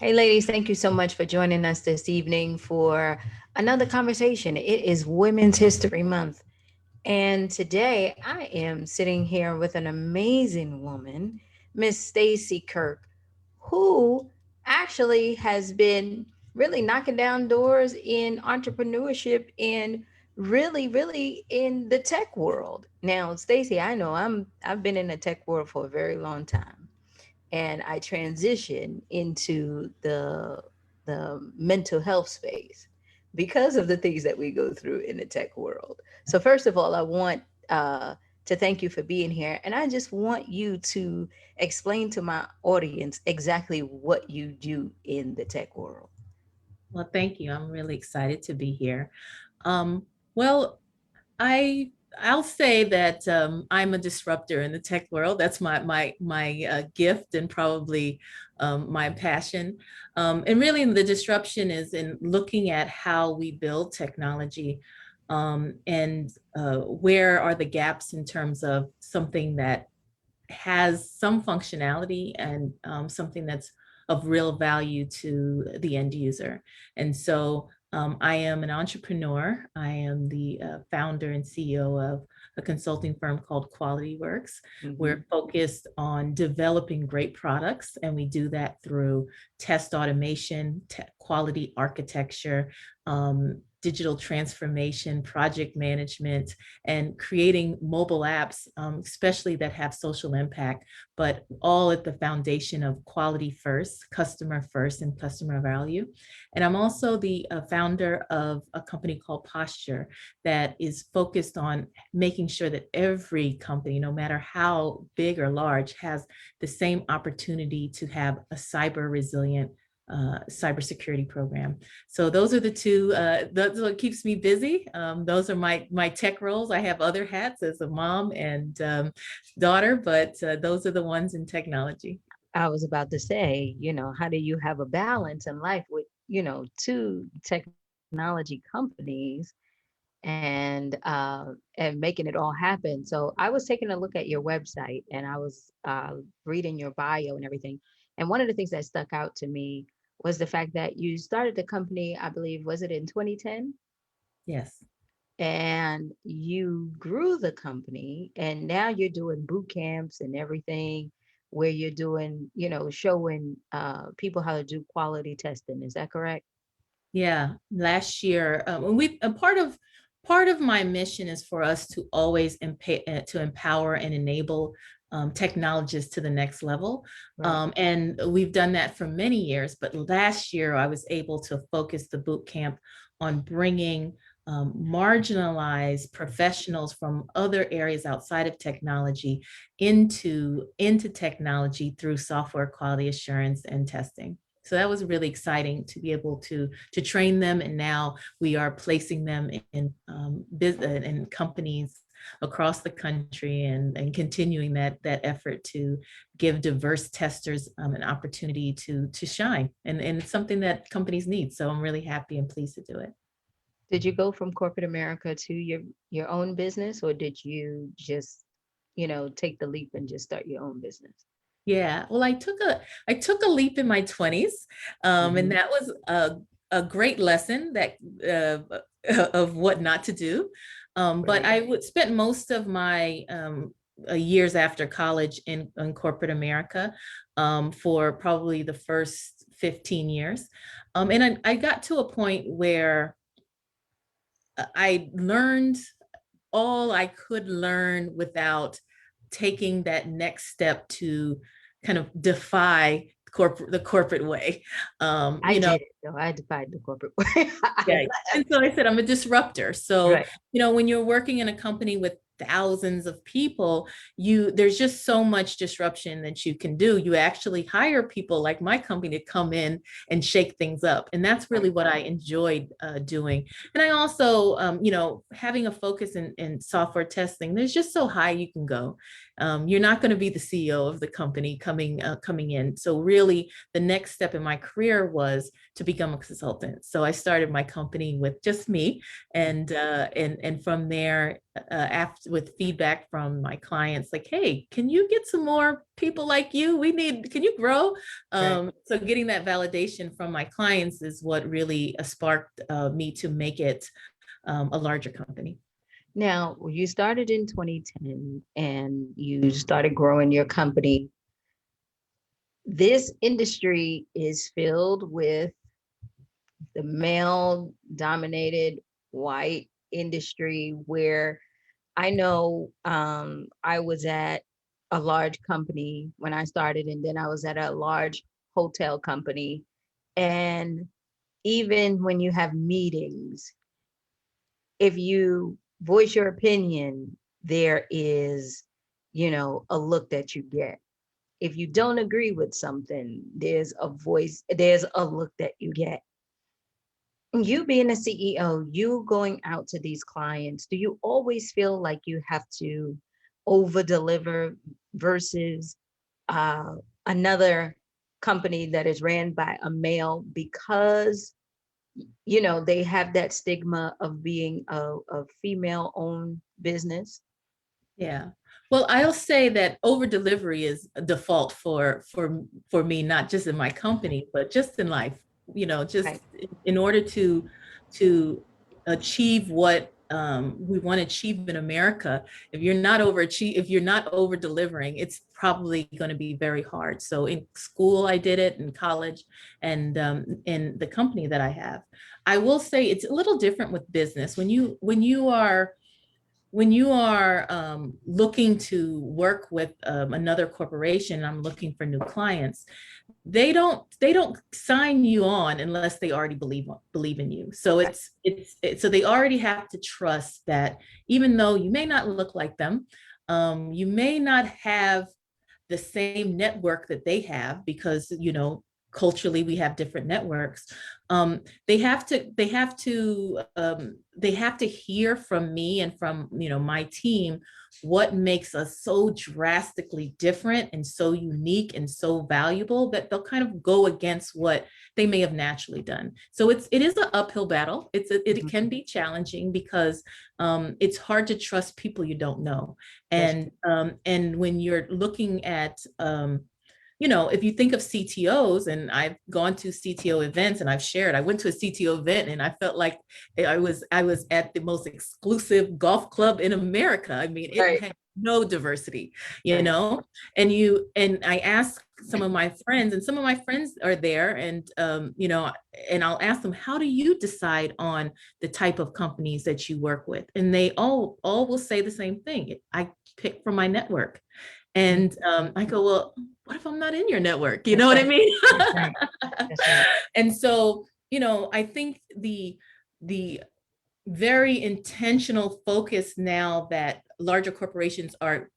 Hey, ladies, thank you so much for joining us this evening for another conversation. It is Women's History Month. And today I am sitting here with an amazing woman, Miss Stacy Kirk, who actually has been really knocking down doors in entrepreneurship and really in the tech world. Now, Stacy, I know I've been in the tech world for a very long time, and I transitioned into the mental health space because of the things that we go through in the tech world. So first of all, I want to thank you for being here, and I just want you to explain to my audience exactly what you do in the tech world. Well, thank you. I'm really excited to be here. Um, well, I I'll say that I'm a disruptor in the tech world. That's my gift and probably my passion. And really, the disruption is in looking at how we build technology, and where are the gaps in terms of something that has some functionality and something that's of real value to the end user. And so I am an entrepreneur. I am the founder and CEO of a consulting firm called QualityWorks. Mm-hmm. We're focused on developing great products, and we do that through test automation, quality architecture, digital transformation, project management, and creating mobile apps, especially that have social impact, but all at the foundation of quality first, and customer value. And I'm also the founder of a company called Posture that is focused on making sure that every company, no matter how big or large, has the same opportunity to have a cyber resilient cybersecurity program. So those are the two. That's what keeps me busy. Those are my tech roles. I have other hats as a mom and daughter, but those are the ones in technology. I was about to say, how do you have a balance in life with, two technology companies and making it all happen. So I was taking a look at your website and I was reading your bio and everything. And one of the things that stuck out to me was the fact that you started the company, I believe, was it in 2010? Yes. And you grew the company, and now you're doing boot camps and everything where you're doing, showing people how to do quality testing. Is that correct? Yeah, last year, and we a part of my mission is for us to always to empower and enable technologists to the next level, Right. and we've done that for many years. But last year, I was able to focus the boot camp on bringing marginalized professionals from other areas outside of technology into technology through software quality assurance and testing. So that was really exciting to be able to train them, and now we are placing them in business and companies across the country, and continuing that effort to give diverse testers an opportunity to shine, and it's something that companies need. So I'm really happy and pleased to do it. Did you go from corporate America to your own business, or did you just, take the leap and just start your own business? Yeah, well, I took a leap in my 20s, and Hmm. that was a great lesson that of what not to do. But Right. I would spend most of my years after college in corporate America, for probably the first 15 years, and I got to a point where I learned all I could learn without taking that next step to kind of defy the corporate way. I did it though. I defied the corporate way. Yeah. And so I said, I'm a disruptor. So, Right. when you're working in a company with thousands of people, there's just so much disruption that you can do. You actually hire people like my company to come in and shake things up. And that's really Right. what I enjoyed doing. And I also, having a focus in software testing, there's just so high you can go. You're not going to be the CEO of the company coming in. So really, the next step in my career was to become a consultant. So I started my company with just me, and from there, after with feedback from my clients, like, hey, can you get some more people like you? Can you grow? Right. So getting that validation from my clients is what really sparked me to make it a larger company. Now, you started in 2010 and you started growing your company. This industry is filled with the male dominated white industry where I know I was at a large company when I started, and then I was at a large hotel company. And even when you have meetings, if you voice your opinion, there is, a look that you get. If you don't agree with something, there's a look that you get. You being a CEO, you going out to these clients, do you always feel like you have to over deliver versus uh, another company that is ran by a male because they have that stigma of being a female owned business? Yeah. Well, I'll say that over delivery is a default for me, not just in my company, but just in life. Just Right. in order to achieve what we want to achieve in America, if you're not over delivering, it's probably going to be very hard. So in school, I did it, in college, and in the company that I have. I will say it's a little different with business. When you are looking to work with another corporation, I'm looking for new clients. They don't sign you on unless they already believe in you. So Right. so they already have to trust that even though you may not look like them, you may not have the same network that they have, because culturally we have different networks. They have to hear from me and from my team what makes us so drastically different and so unique and so valuable that they'll kind of go against what they may have naturally done. So it is an uphill battle. It Mhm. can be challenging because it's hard to trust people you don't know. That's And when you're looking at if you think of CTOs, and I've gone to CTO events and I've shared, I went to a CTO event and I felt like I was at the most exclusive golf club in America. I mean, it right. had no diversity, you Right. know, and I asked some of my friends, and some of my friends are there, and I'll ask them, how do you decide on the type of companies that you work with? And they all will say the same thing. I pick from my network. Mhm. And I go, well, what if I'm not in your network? You know That's what I right. mean? That's right. That's right. And so, I think the very intentional focus now that larger corporations are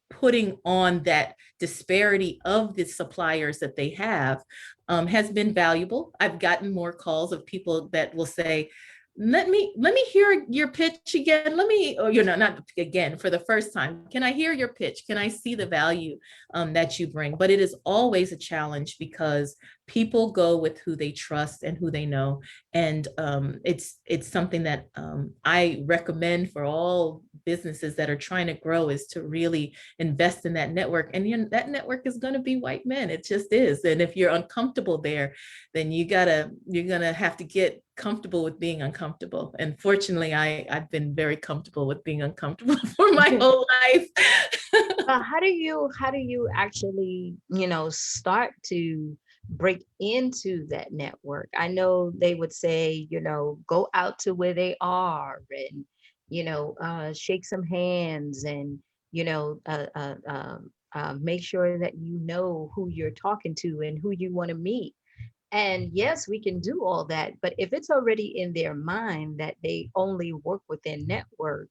putting on that disparity of the suppliers that they have has been valuable. I've gotten more calls of people that will say, let me hear your pitch again. Or not again, for the first time. Can I hear your pitch? Can I see the value that you bring? But it is always a challenge because people go with who they trust and who they know. And it's something that I recommend for all businesses that are trying to grow, is to really invest in that network. And that network is going to be white men. It just is. And if you're uncomfortable there, then you're gonna have to get comfortable with being uncomfortable. And fortunately, I've been very comfortable with being uncomfortable for my whole life. How do you actually, start to break into that network? I know they would say, go out to where they are and, shake some hands and, make sure that you know who you're talking to and who you want to meet. And yes, we can do all that, but if it's already in their mind that they only work within network,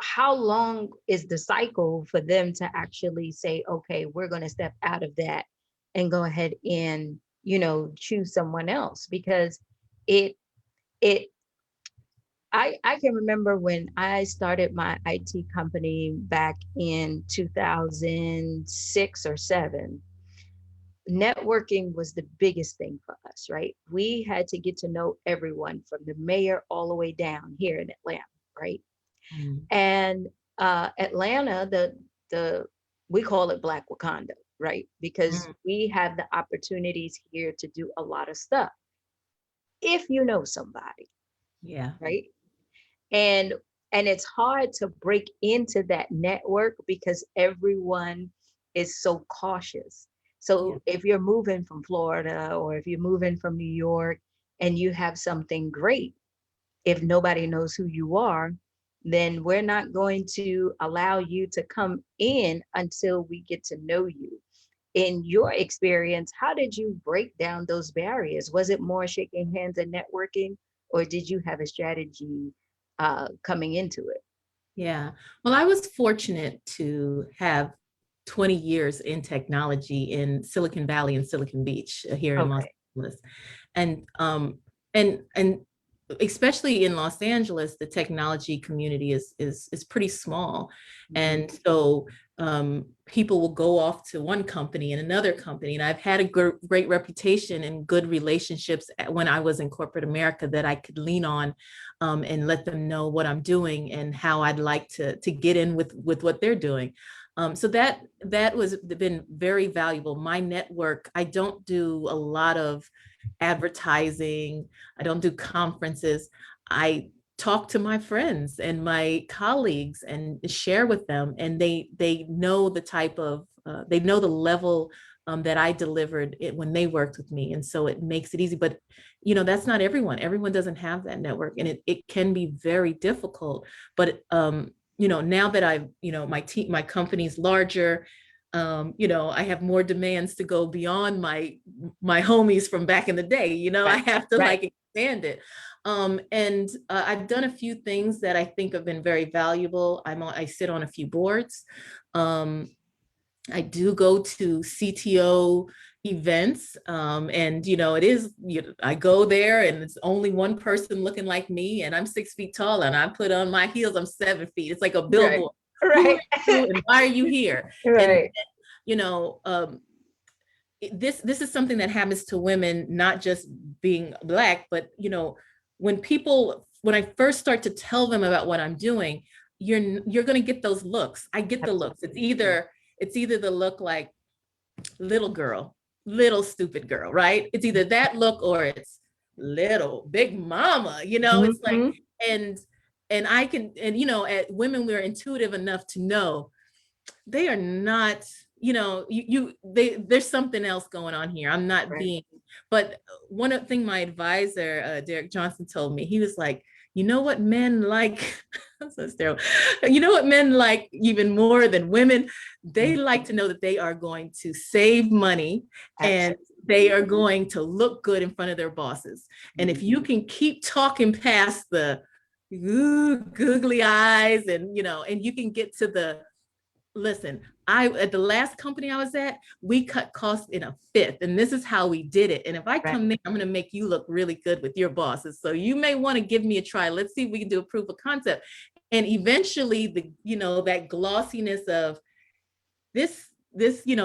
how long is the cycle for them to actually say, okay, we're going to step out of that and go ahead and, choose someone else? Because it it I can remember when I started my IT company back in 2006 or 7. Networking was the biggest thing for us, right? We had to get to know everyone from the mayor all the way down here in Atlanta, right? Mm, And Atlanta, the we call it Black Wakanda, right? Because mm, we have the opportunities here to do a lot of stuff if you know somebody, yeah, right? And it's hard to break into that network because everyone is so cautious. yeah, So if you're moving from Florida or if you're moving from New York and you have something great, if nobody knows who you are, then we're not going to allow you to come in until we get to know you. In your experience, how did you break down those barriers? Was it more shaking hands and networking, or did you have a strategy coming into it? yeah. Well, I was fortunate to have 20 years in technology in Silicon Valley and Silicon Beach here in Los Okay. Angeles. And especially in Los Angeles, the technology community is pretty small. Mhm. And so people will go off to one company and another company. And I've had a great reputation and good relationships when I was in corporate America that I could lean on and let them know what I'm doing and how I'd like to get in with what they're doing. So that was been very valuable. My network, I don't do a lot of advertising. I don't do conferences. I talk to my friends and my colleagues and share with them, and they know the type of they know the level that I delivered it when they worked with me, and so it makes it easy. But that's not everyone. Everyone doesn't have that network, and it can be very difficult. But now that I've my company's larger, I have more demands to go beyond my homies from back in the day. I Right. have to Right. like expand it. And I've done a few things that I think have been very valuable. I sit on a few boards. Um, I do go to CTO events, and it is. I go there, and it's only one person looking like me, and I'm 6 feet tall, and I put on my heels. I'm 7 feet. It's like a Right. billboard. Who are Right. you, and why are you here? And Right. you know, um, this is something that happens to women, not just being Black, but when I first start to tell them about what I'm doing, you're going to get those looks. I get the looks. It's Absolutely. either the look like little girl, little stupid girl, right? It's either that look or it's little big mama. It's like, Hmm. and I can, and at women, we're intuitive enough to know they are not, there's something else going on here. I'm not Right. being. But one of the thing my advisor, Derek Johnson, told me, he was like, you know what men like. So terrible. You know what men like even more than women? They Mhm. like to know that they are going to save money, and they Absolutely. are going to look good in front of their bosses. And if you Mhm. can keep talking past the googly eyes, and you can get to the listen, I at the last company I was at, we cut costs in a fifth, and this is how we did it. And if I Right. come there, I'm going to make you look really good with your bosses. So you may want to give me a try. Let's see if we can do a proof of concept. And eventually, that glossiness of this,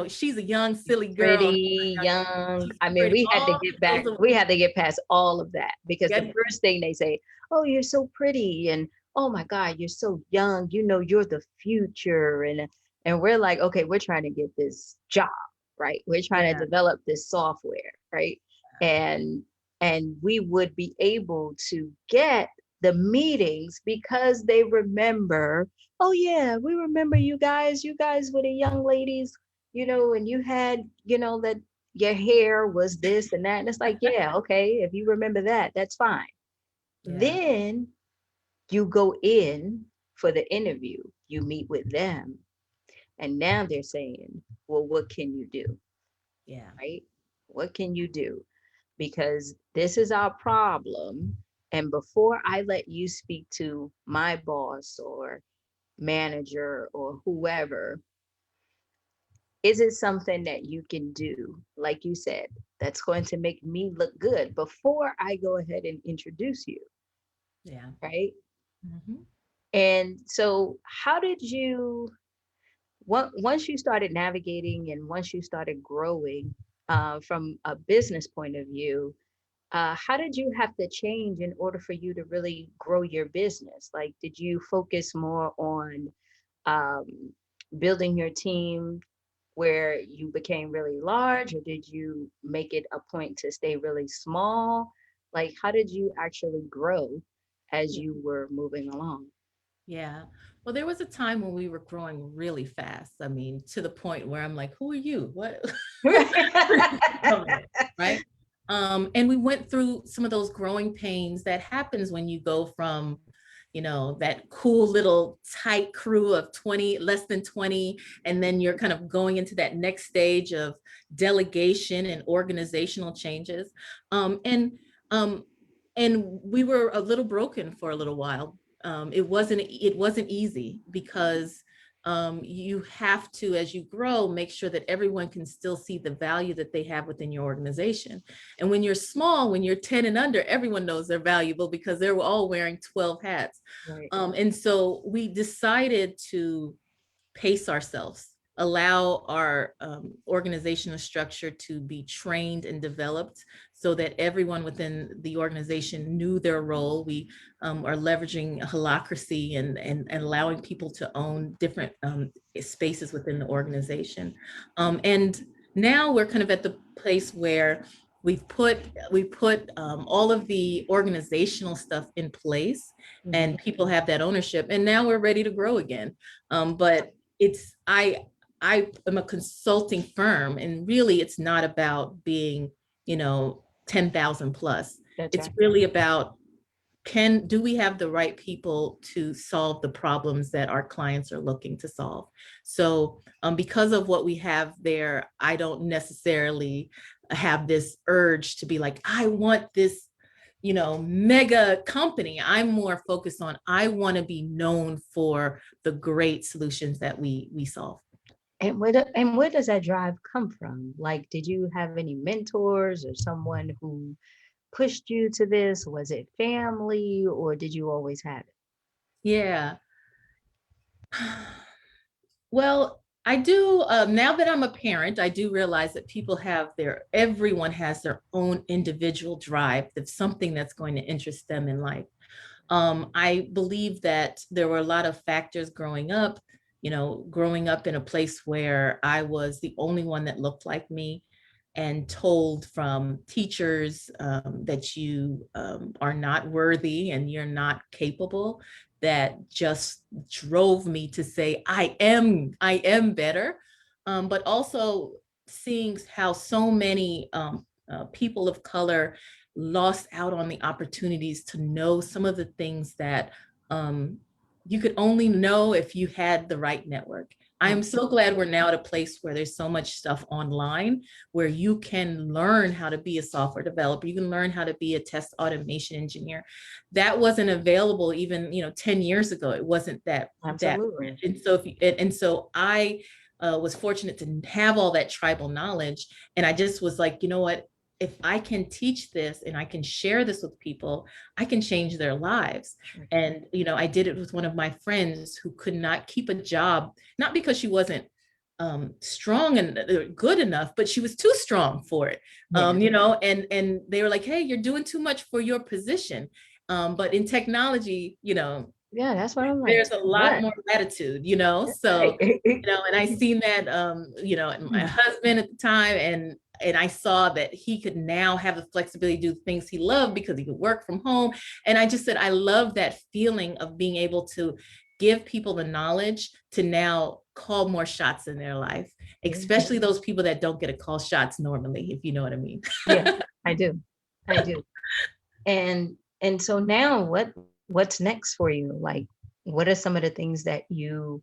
she's a young silly girl. Pretty young. She's I mean, pretty. we had to All get that back, goes we away. had to get past all of that because the Get it? first thing they say, oh, you're so pretty, and oh my God, you're so young, you're the future. And we're like, okay, we're trying to get this job, right? We're trying to Yeah, develop this software, right? And we would be able to get the meetings because they remember, oh yeah, we remember you guys were the young ladies, and you had, that your hair was this and that. And it's like, yeah, okay, if you remember that, that's fine. yeah, Then you go in for the interview, you meet with them, and now they're saying, well, what can you do? yeah, Right? What can you do? Because this is our problem. And before I let you speak to my boss or manager or whoever, is it something that you can do, like you said, that's going to make me look good before I go ahead and introduce you? Yeah. right? Mhm. And so how did you, once you started navigating and once you started growing from a business point of view, how did you have to change in order for you to really grow your business? Like, did you focus more on um, building your team where you became really large, or did you make it a point to stay really small? Like, how did you actually grow as you were moving along? Yeah. Well, there was a time when we were growing really fast. I mean, to the point where I'm like, who are you? What? Where did you come in? Right. And we went through some of those growing pains that happens when you go from, that cool little tight crew of 20, less than 20, and then you're kind of going into that next stage of delegation and organizational changes. Um, and um, and we were a little broken for a little while. It wasn't easy because you have to, as you grow, make sure that everyone can still see the value that they have within your organization. And when you're small, when you're 10 and under, everyone knows they're valuable because they're all wearing 12 hats. Right. And so we decided to pace ourselves, allow our organizational structure to be trained and developed so that everyone within the organization knew their role. We are leveraging holacracy and allowing people to own different spaces within the organization. And now we're kind of at the place where we put all of the organizational stuff in place, Mhm. and people have that ownership, and now we're ready to grow again. But it's I am a consulting firm, and really it's not about being, 10,000 plus. That's It's right. really about, do we have the right people to solve the problems that our clients are looking to solve? So because of what we have there, I don't necessarily have this urge to be like, I want this, mega company. I'm more focused on, I want to be known for the great solutions that we solve. And where does that drive come from? Like, did you have any mentors or someone who pushed you to this? Was it family, or did you always have it? Yeah. Well, I do, now that I'm a parent, I do realize that everyone has their own individual drive. That's something that's going to interest them in life. I believe that there were a lot of factors growing up in a place where I was the only one that looked like me, and told from teachers that you are not worthy and you're not capable, that just drove me to say, I am better. But also seeing how so many people of color lost out on the opportunities to know some of the things that um, you could only know if you had the right network. I'm so glad we're now at a place where there's so much stuff online where you can learn how to be a software developer. You can learn how to be a test automation engineer. That wasn't available even, 10 years ago. It wasn't that. Absolutely. And so so I was fortunate to have all that tribal knowledge. And I just was like, you know what? If I can teach this and I can share this with people, I can change their lives. Sure. And, I did it with one of my friends who could not keep a job, not because she wasn't strong and good enough, but she was too strong for it. Yeah. And they were like, hey, you're doing too much for your position. But in technology, Yeah, that's what I'm like. there's a lot What? more latitude, That's so, right. and I seen that, my husband at the time, and I saw that he could now have the flexibility to do things he loved because he could work from home. And I just said, I love that feeling of being able to give people the knowledge to now call more shots in their life, Yeah. especially those people that don't get to call shots normally, if you know what I mean. Yeah, I do. I do. And so now what's next for you? Like, what are some of the things that you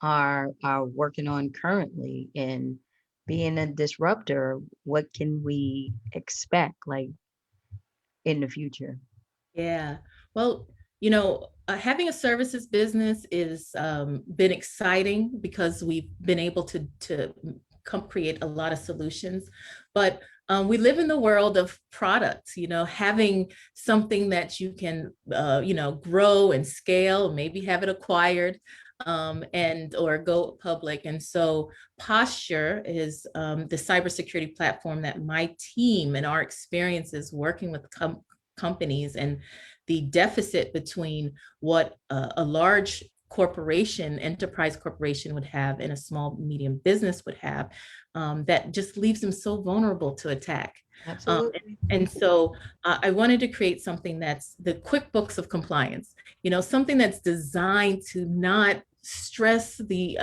are working on currently? And being a disruptor, what can we expect like in the future? Yeah. Well, having a services business is been exciting because we've been able to come create a lot of solutions. But We live in the world of products, having something that you can, grow and scale, maybe have it acquired, and or go public. And so Posture is the cybersecurity platform that my team and our experiences working with companies, and the deficit between what a large corporation, enterprise corporation would have and a small, medium business would have, that just leaves them so vulnerable to attack. Absolutely. And so I wanted to create something that's the QuickBooks of compliance, something that's designed to not stress the,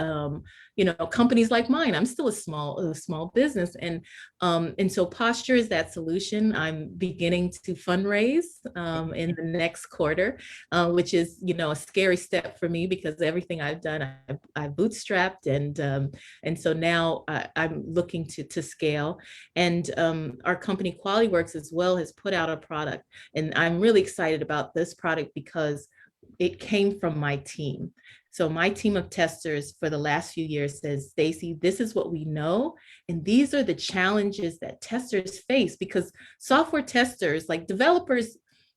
companies like mine. I'm still a small business. And so Posture is that solution. I'm beginning to fundraise in the next quarter, which is, a scary step for me because everything I've done, I've bootstrapped. And so now I'm looking to scale. And our company QualityWorks as well has put out a product. And I'm really excited about this product because it came from my team. So my team of testers for the last few years says, Stacy, this is what we know. And these are the challenges that testers face, because software testers, like developers,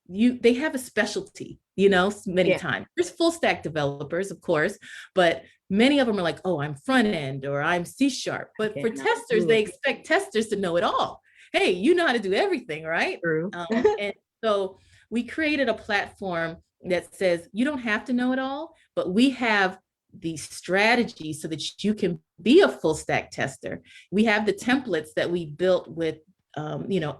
they have a specialty, many times. There's full stack developers, of course, but many of them are like, oh, I'm front end or I'm C#. But for testers, they expect testers to know it all. Hey, you know how to do everything, right? True. And so we created a platform that says you don't have to know it all, but we have the strategies so that you can be a full stack tester. We have the templates that we built with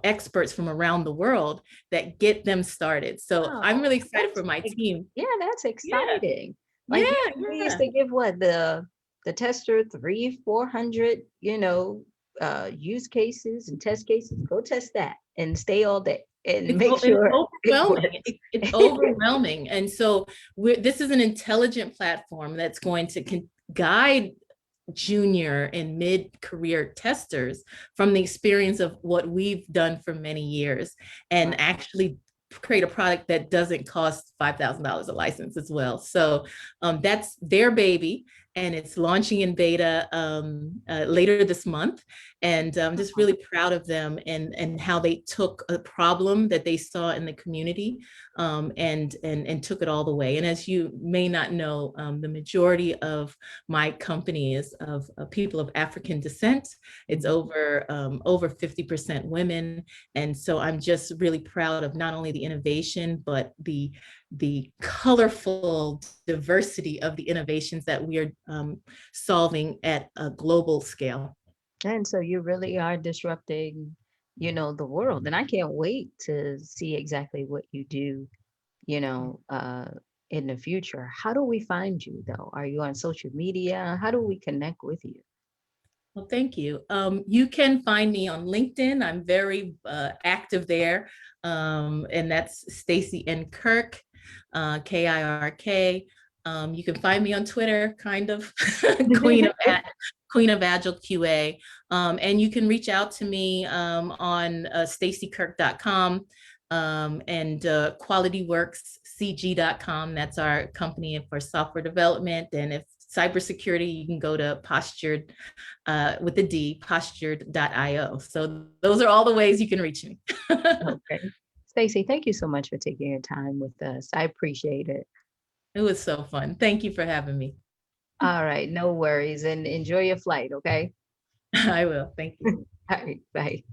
experts from around the world that get them started. So I'm really excited for my team. Yeah, that's exciting. Like we used to give the tester 300-400, use cases and test cases. Go test that and stay all day and make sure it's overwhelming. And so this is an intelligent platform that's going to guide junior and mid-career testers from the experience of what we've done for many years, and actually create a product that doesn't cost $5,000 a license as well. So that's their baby, and it's launching in beta later this month. And I'm just really proud of them and how they took a problem that they saw in the community and took it all the way. And as you may not know, the majority of my company is of people of African descent. It's over 50% women. And so I'm just really proud of not only the innovation, but the colorful diversity of the innovations that we are solving at a global scale. And so you really are disrupting, the world. And I can't wait to see exactly what you do, in the future. How do we find you though? Are you on social media? How do we connect with you? Well, thank you. You can find me on LinkedIn. I'm very active there. And that's Stacy N. Kirk, Kirk. You can find me on Twitter, kind of, Queen of Agile QA. And you can reach out to me on stacykirk.com and QualityWorksCG.com. That's our company for software development. And if cybersecurity, you can go to Postured with a D, postured.io. So those are all the ways you can reach me. Okay. Stacy, thank you so much for taking your time with us. I appreciate it. It was so fun. Thank you for having me. All right, no worries. And enjoy your flight, okay? I will. Thank you. All right, bye.